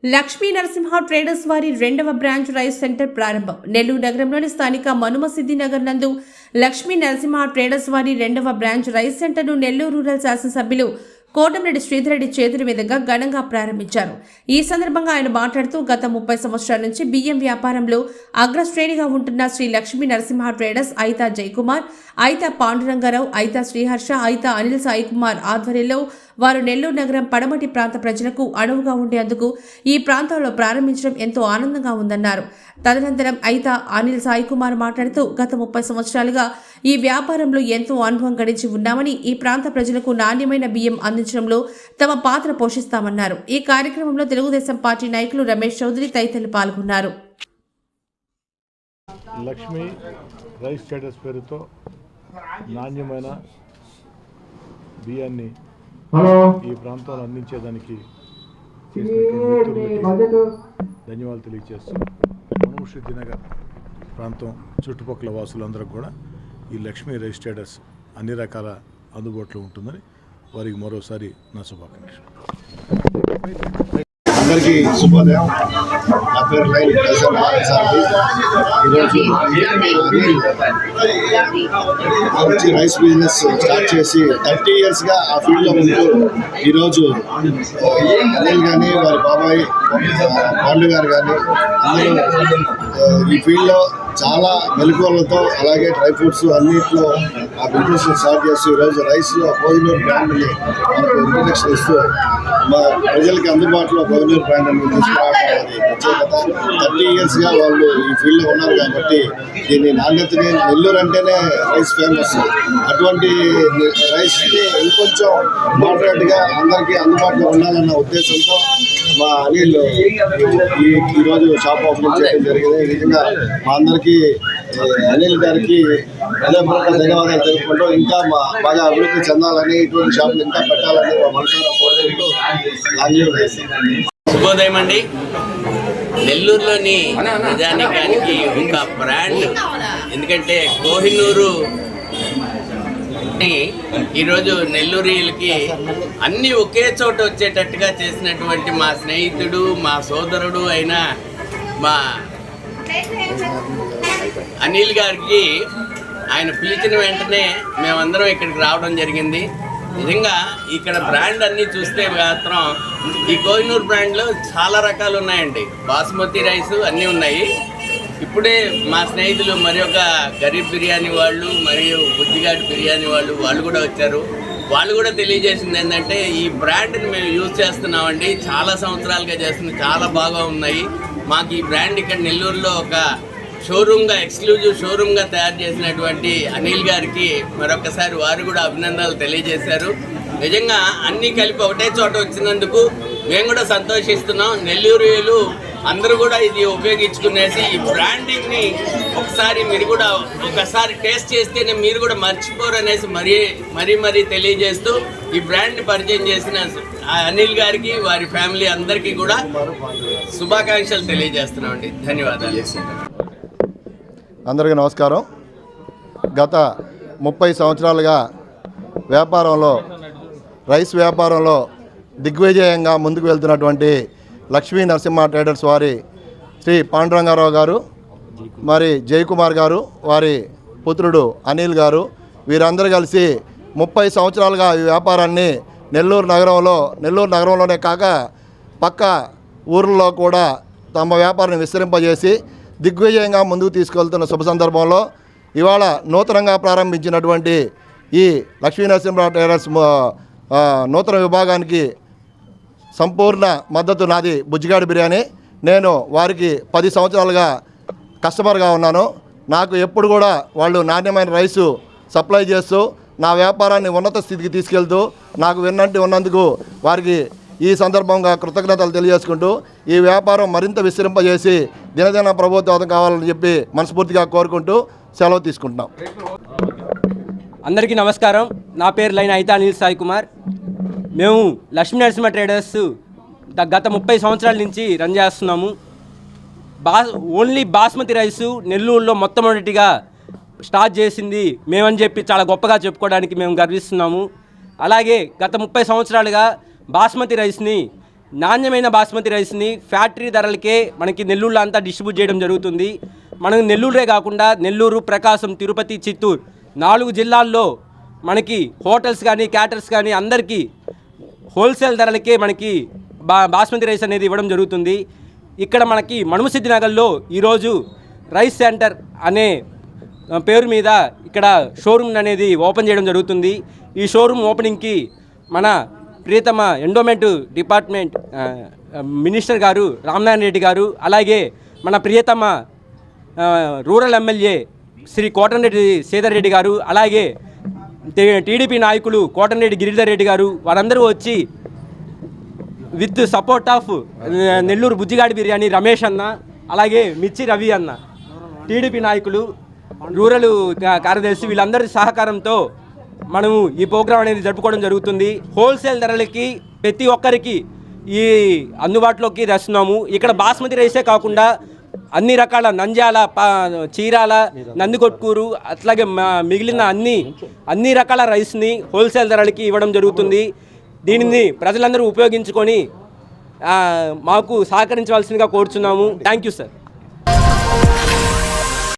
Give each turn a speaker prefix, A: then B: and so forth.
A: Lakshmi Narasimha traders వారి 2వ branch rice centre ప్రారంభం. నెల్లూరు నగరంలోని స్థానిక మనుమసిద్ధి నగర్ నందు లక్ష్మీ నరసింహ ట్రేడర్స్ వారి 2వ బ్రాంచ్ రైస్ సెంటర్ను నెల్లూరు రూరల్ శాసనసభ్యులు కోటమిరెడ్డి శ్రీధర్రెడ్డి చేతుల మీదుగా ఘనంగా ప్రారంభించారు. ఈ సందర్భంగా ఆయన మాట్లాడుతూ గత 30 సంవత్సరాల నుంచి బియ్యం వ్యాపారంలో అగ్రశ్రేణిగా ఉంటున్న శ్రీ లక్ష్మీ నరసింహ ట్రేడర్స్ ఐతా జయకుమార్, ఐతా పాండురంగారావు, ఐతా శ్రీహర్ష, ఐతా అనిల్ సాయి కుమార్ ఆధ్వర్యంలో వారు నెల్లూరు నగరం పడమటి ప్రాంత ప్రజలకు అణువుగా ఉండేందుకు ఈ ప్రాంతంలో ప్రారంభించడం ఎంతో ఆనందంగా ఉందన్నారు. తదనంతరం ఐతా అనిల్ సాయి కుమార్ మాట్లాడుతూ గత 30 సంవత్సరాలుగా ఈ వ్యాపారంలో ఎంతో అనుభవం గడించి ఉన్నామని, ఈ ప్రాంత ప్రజలకు నాణ్యమైన బియ్యం అందించడంలో తమ పాత్ర పోషిస్తామన్నారు. ఈ కార్యక్రమంలో తెలుగుదేశం పార్టీ నాయకులు రమేష్ చౌదరి తదితరులు పాల్గొన్నారు.
B: లక్ష్మీ రైస్ ట్రేడర్స్ పేరుతో నాణ్యమైన బియ్యాన్ని ఈ ప్రాంతంలో అందించేదానికి ధన్యవాదాలు తెలియజేస్తూ మనుమసిద్ధి నగర్ ప్రాంతం చుట్టుపక్కల వాసులందరూ కూడా ఈ లక్ష్మీ రైస్ ట్రేడర్స్ అన్ని రకాల అందుబాటులో ఉంటుందని వారికి మరోసారి నా శుభాకాంక్షలు.
C: అందరికీ శుభోదయం. నా పేరు లైన్ ఈరోజు వచ్చి రైస్ బిజినెస్ స్టార్ట్ చేసి 30 ఇయర్స్గా ఆ ఫీల్డ్లో ఉంటూ ఈరోజు అనిల్ కానీ వారి బాబాయ్ పాండు గారు కానీ అందరూ ఈ ఫీల్డ్లో చాలా మెలకువలతో అలాగే డ్రై ఫ్రూట్స్ అన్నింటిలో ఆ బిజినెస్ స్టార్ట్ చేస్తూ ఈరోజు రైస్లో కోహినూర్ బ్రాండ్ని మనకు ఇంట్రడక్షన్ ఇస్తూ మా ప్రజలకి అందుబాటులో కోహినూర్ బ్రాండ్ అనేది తీసుకురావడం అది ప్రత్యేకత. 30 ఇయర్స్గా వాళ్ళు ఈ ఫీల్డ్లో ఉన్నారు కాబట్టి దీని నాణ్యతని నెల్లూరు అంటేనే రైస్ ఫేమస్. అటువంటి రైస్ని ఇంకొంచెం మోడరేట్గా అందరికీ అందుబాటులో ఉండాలన్న ఉద్దేశంతో మా అనిల్ ఈరోజు షాప్ ఓపెనింగ్ చేయడం జరిగింది. నిజంగా మా అందరికీ అనిల్ గారికి హృదయపూర్వక ధన్యవాదాలు తెలుపుకుంటూ ఇంకా బాగా అభివృద్ధి చెందాలని, ఇటువంటి షాపులు ఇంకా పెట్టాలని మా మనసులో కోరుకుంటూ
D: శుభోదయం అండి. నెల్లూరులోని ప్రజానికానికి ఒక బ్రాండ్, ఎందుకంటే కోహినూరు ఈరోజు నెల్లూరులకి అన్నీ ఒకే చోట వచ్చేటట్టుగా చేసినటువంటి మా స్నేహితుడు, మా సోదరుడు అయిన మా అనిల్ గారికి ఆయన పిలిచిన వెంటనే మేమందరం ఇక్కడికి రావడం జరిగింది. నిజంగా ఇక్కడ బ్రాండ్ అన్నీ చూస్తే మాత్రం ఈ కోహినూర్ బ్రాండ్లో చాలా రకాలు ఉన్నాయండి. బాస్మతి రైస్ అన్నీ ఉన్నాయి. ఇప్పుడే మా స్నేహితులు మరి ఒక గరీబ్ బిర్యానీ వాళ్ళు మరియు బుజ్జిగాడి బిర్యానీ వాళ్ళు కూడా వచ్చారు. వాళ్ళు కూడా తెలియజేసింది ఏంటంటే ఈ బ్రాండ్ని మేము యూజ్ చేస్తున్నామండి, చాలా సంవత్సరాలుగా చేస్తున్నాం, చాలా బాగా ఉన్నాయి. మాకు ఈ బ్రాండ్ ఇక్కడ నెల్లూరులో ఒక షోరూమ్గా, ఎక్స్క్లూజివ్ షోరూమ్గా తయారు చేసినటువంటి అనిల్ గారికి మరొకసారి వారు కూడా అభినందనలు తెలియజేశారు. నిజంగా అన్నీ కలిపి ఒకటే చోట వచ్చినందుకు మేము కూడా సంతోషిస్తున్నాం. నెల్లూరులు అందరూ కూడా ఇది ఉపయోగించుకునేసి ఈ బ్రాండింగ్ని ఒకసారి మీరు కూడా ఒకసారి టేస్ట్ చేస్తేనే మీరు కూడా మర్చిపోరు అనేసి మరీ తెలియజేస్తూ ఈ బ్రాండ్ని పరిచయం చేసిన అనిల్ గారికి, వారి ఫ్యామిలీ అందరికీ కూడా శుభాకాంక్షలు తెలియజేస్తున్నామండి. ధన్యవాదాలు.
E: అందరికీ నమస్కారం. గత 30 సంవత్సరాలుగా రైస్ వ్యాపారంలో దిగ్విజయంగా ముందుకు వెళ్తున్నటువంటి లక్ష్మీ నరసింహ ట్రేడర్స్ వారి శ్రీ పాండురంగారావు గారు, మరి జయకుమార్ గారు, వారి పుత్రుడు అనిల్ గారు, వీరందరూ కలిసి 30 సంవత్సరాలుగా ఈ వ్యాపారాన్ని నెల్లూరు నగరంలోనే కాక పక్క ఊర్లలో కూడా తమ వ్యాపారాన్ని విస్తరింపజేసి దిగ్విజయంగా ముందుకు తీసుకెళ్తున్న శుభ సందర్భంలో ఇవాళ నూతనంగా ప్రారంభించినటువంటి ఈ లక్ష్మీ నరసింహ ట్రేడర్స్ నూతన విభాగానికి సంపూర్ణ మద్దతు నాది. బుజ్జిగాడి బిర్యానీ నేను వారికి 10 సంవత్సరాలుగా కస్టమర్గా ఉన్నాను. నాకు ఎప్పుడు కూడా వాళ్ళు నాణ్యమైన రైసు సప్లై చేస్తూ నా వ్యాపారాన్ని ఉన్నత స్థితికి తీసుకెళ్తూ నాకు ఉన్నందుకు వారికి ఈ సందర్భంగా కృతజ్ఞతలు తెలియజేసుకుంటూ ఈ వ్యాపారం మరింత విస్తరింపజేసి దినదిన ప్రభుత్వం కావాలని చెప్పి మనస్ఫూర్తిగా కోరుకుంటూ సెలవు తీసుకుంటున్నాం.
F: అందరికీ నమస్కారం. నా పేరు లైన్ ఐతా అనిల్ సాయి కుమార్. మేము లక్ష్మీ నరసింహ ట్రేడర్స్ గత 30 సంవత్సరాల నుంచి రన్ చేస్తున్నాము. ఓన్లీ బాస్మతి రైసు నెల్లూరులో మొట్టమొదటిగా స్టార్ట్ చేసింది మేమని చెప్పి చాలా గొప్పగా చెప్పుకోవడానికి మేము గర్విస్తున్నాము. అలాగే గత 30 సంవత్సరాలుగా బాస్మతి రైస్ని నాణ్యమైన బాస్మతి రైస్ని ఫ్యాక్టరీ ధరలకే మనకి నెల్లూరులో అంతా డిస్ట్రిబ్యూట్ చేయడం జరుగుతుంది. మనం నెల్లూరే కాకుండా నెల్లూరు, ప్రకాశం, తిరుపతి, చిత్తూరు 4 జిల్లాల్లో మనకి హోటల్స్ కానీ క్యాటర్స్ కానీ అందరికీ హోల్సేల్ ధరలకే మనకి బాస్మతి రైస్ అనేది ఇవ్వడం జరుగుతుంది. ఇక్కడ మనకి మనుమసిద్ధి నగర్లో ఈరోజు రైస్ సెంటర్ అనే పేరు మీద ఇక్కడ షోరూమ్ అనేది ఓపెన్ చేయడం జరుగుతుంది. ఈ షోరూమ్ ఓపెనింగ్కి మన ప్రియతమ ఎండోమెంట్ డిపార్ట్మెంట్ మినిస్టర్ గారు రామనారాయణ రెడ్డి గారు, అలాగే మన ప్రియతమ రూరల్ ఎమ్మెల్యే శ్రీ కోటంరెడ్డి శ్రీధర్ రెడ్డి గారు, అలాగే టీడీపీ నాయకులు కోటంరెడ్డి గిరిధర్ రెడ్డి గారు వారందరూ వచ్చి విత్ సపోర్ట్ ఆఫ్ నెల్లూరు బుజ్జిగాడి బిర్యానీ రమేష్ అన్న, అలాగే మిర్చి రవి అన్న, టీడీపీ నాయకులు, రూరల్ కార్యదర్శి వీళ్ళందరి సహకారంతో మనము ఈ ప్రోగ్రాం అనేది జరుపుకోవడం జరుగుతుంది. హోల్సేల్ ధరలకి ప్రతి ఒక్కరికి ఈ అందుబాటులోకి తెస్తున్నాము. ఇక్కడ బాస్మతి రైసే కాకుండా అన్ని రకాల నంద్యాల, చీరాల, నందికొట్కూరు అట్లాగే మిగిలిన అన్ని రకాల రైస్ని హోల్సేల్ ధరలకి ఇవ్వడం జరుగుతుంది. దీనిని ప్రజలందరూ ఉపయోగించుకొని మాకు సహకరించవలసిందిగా కోరుచున్నాము. Thank you sir.